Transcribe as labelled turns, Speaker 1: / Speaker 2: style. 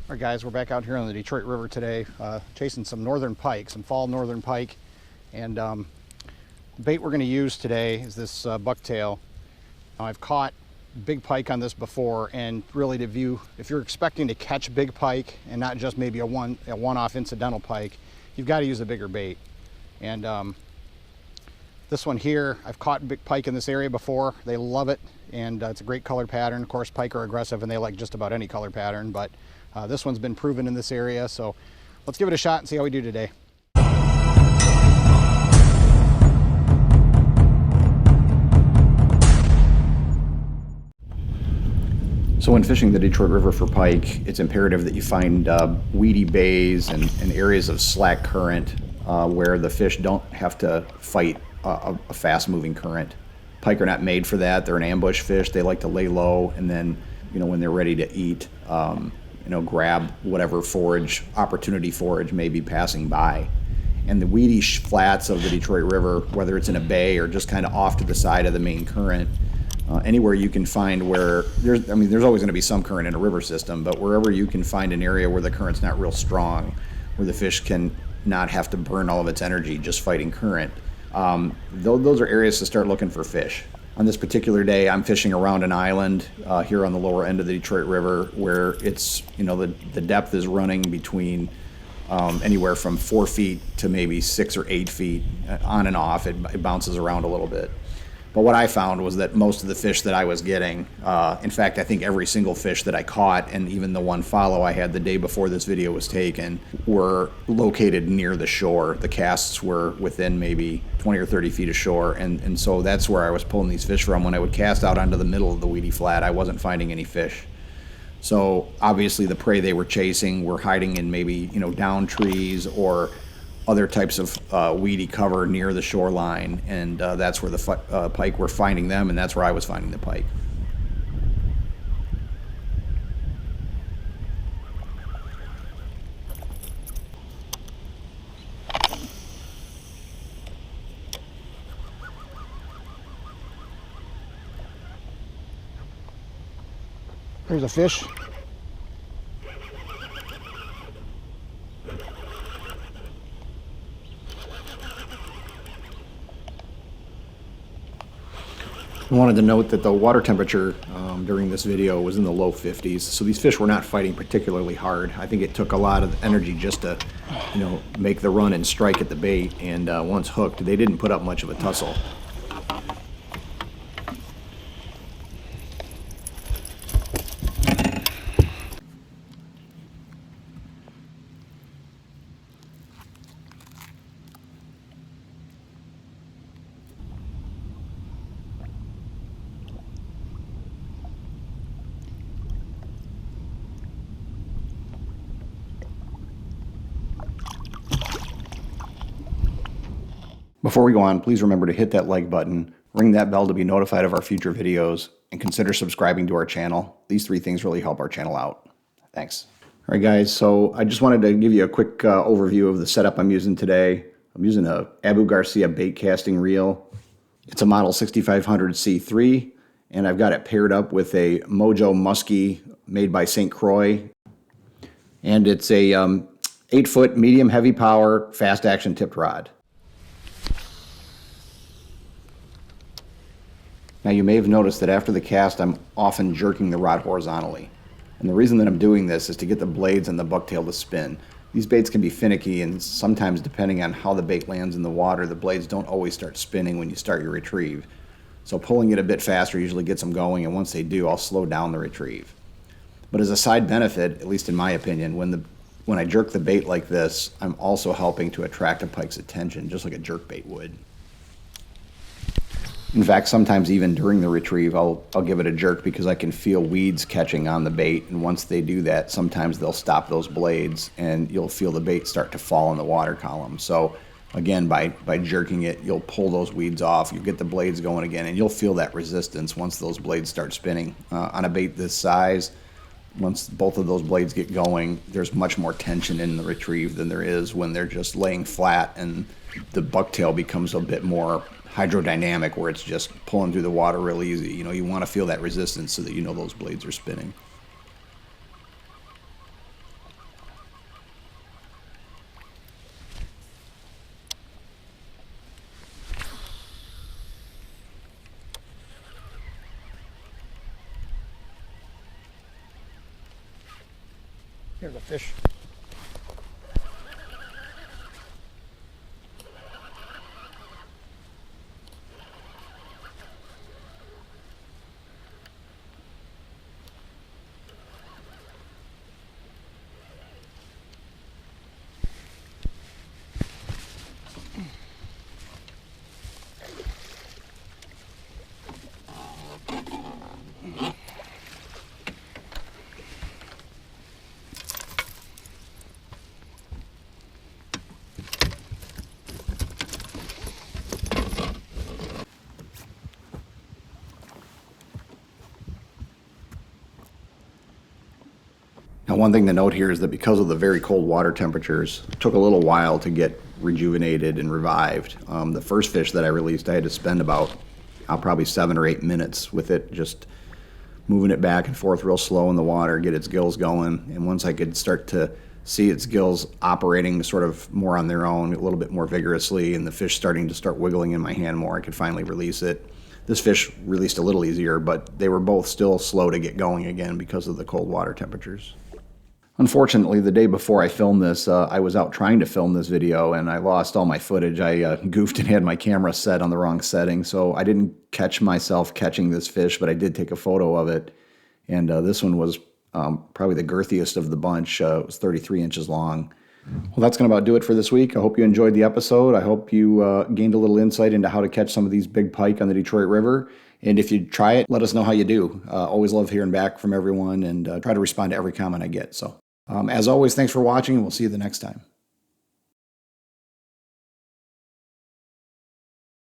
Speaker 1: All right, guys, we're back out here on the Detroit River today, chasing some northern pike, some fall northern pike. And the bait we're going to use today is this bucktail. Now, I've caught big pike on this before, and really if you're expecting to catch big pike and not just maybe a one-off incidental pike, you've got to use a bigger bait. And this one here, I've caught big pike in this area before. They love it, and it's a great color pattern. Of course, pike are aggressive and they like just about any color pattern, but this one's been proven in this area, so let's give it a shot and see how we do today. So when fishing the Detroit River for pike, it's imperative that you find weedy bays and areas of slack current where the fish don't have to fight a fast-moving current. Pike are not made for that. They're an ambush fish. They like to lay low, and then, when they're ready to eat, grab whatever opportunity forage may be passing by. And the weedy flats of the Detroit River, whether it's in a bay or just kind of off to the side of the main current, anywhere you can find where there's always going to be some current in a river system, but wherever you can find an area where the current's not real strong, where the fish can not have to burn all of its energy just fighting current, those are areas to start looking for fish. On this particular day, I'm fishing around an island here on the lower end of the Detroit River, where it's, the depth is running between anywhere from 4 feet to maybe 6 or 8 feet, on and off. It bounces around a little bit. But what I found was that most of the fish that I was getting, in fact, I think every single fish that I caught, and even the one follow I had the day before this video was taken, were located near the shore. The casts were within maybe 20 or 30 feet of shore, and so that's where I was pulling these fish from. When I would cast out onto the middle of the weedy flat, I wasn't finding any fish. So obviously the prey they were chasing were hiding in maybe, down trees or other types of weedy cover near the shoreline, and that's where the pike were finding them, and that's where I was finding the pike. There's a fish. I wanted to note that the water temperature during this video was in the low 50s, so these fish were not fighting particularly hard. I think it took a lot of energy just to, make the run and strike at the bait, and once hooked, they didn't put up much of a tussle. Before we go on, please remember to hit that like button, ring that bell to be notified of our future videos, and consider subscribing to our channel. These 3 things really help our channel out. Thanks. All right, guys, so I just wanted to give you a quick overview of the setup I'm using today. I'm using a Abu Garcia bait casting reel. It's a model 6500 C3, and I've got it paired up with a Mojo Muskie made by St. Croix. And it's a 8-foot medium heavy power fast action tipped rod. Now, you may have noticed that after the cast, I'm often jerking the rod horizontally. And the reason that I'm doing this is to get the blades and the bucktail to spin. These baits can be finicky, and sometimes, depending on how the bait lands in the water, the blades don't always start spinning when you start your retrieve. So pulling it a bit faster usually gets them going, and once they do, I'll slow down the retrieve. But as a side benefit, at least in my opinion, when I jerk the bait like this, I'm also helping to attract a pike's attention, just like a jerk bait would. In fact, sometimes even during the retrieve, I'll give it a jerk because I can feel weeds catching on the bait, and once they do that, sometimes they'll stop those blades, and you'll feel the bait start to fall in the water column. So again, by jerking it, you'll pull those weeds off, you'll get the blades going again, and you'll feel that resistance once those blades start spinning. On a bait this size, once both of those blades get going, there's much more tension in the retrieve than there is when they're just laying flat, and the bucktail becomes a bit more hydrodynamic, where it's just pulling through the water real easy. You want to feel that resistance so that those blades are spinning. Here's a fish. Now, one thing to note here is that because of the very cold water temperatures, it took a little while to get rejuvenated and revived. The first fish that I released, I had to spend about, probably 7 or 8 minutes with it, just moving it back and forth real slow in the water, get its gills going. And once I could start to see its gills operating sort of more on their own, a little bit more vigorously, and the fish starting to start wiggling in my hand more, I could finally release it. This fish released a little easier, but they were both still slow to get going again because of the cold water temperatures. Unfortunately, the day before I filmed this, I was out trying to film this video and I lost all my footage. I goofed and had my camera set on the wrong setting, so I didn't catch myself catching this fish, but I did take a photo of it. And this one was probably the girthiest of the bunch. It was 33 inches long. Well, that's going to about do it for this week. I hope you enjoyed the episode. I hope you gained a little insight into how to catch some of these big pike on the Detroit River. And if you try it, let us know how you do. Always love hearing back from everyone and try to respond to every comment I get. So as always, thanks for watching, and we'll see you the next time.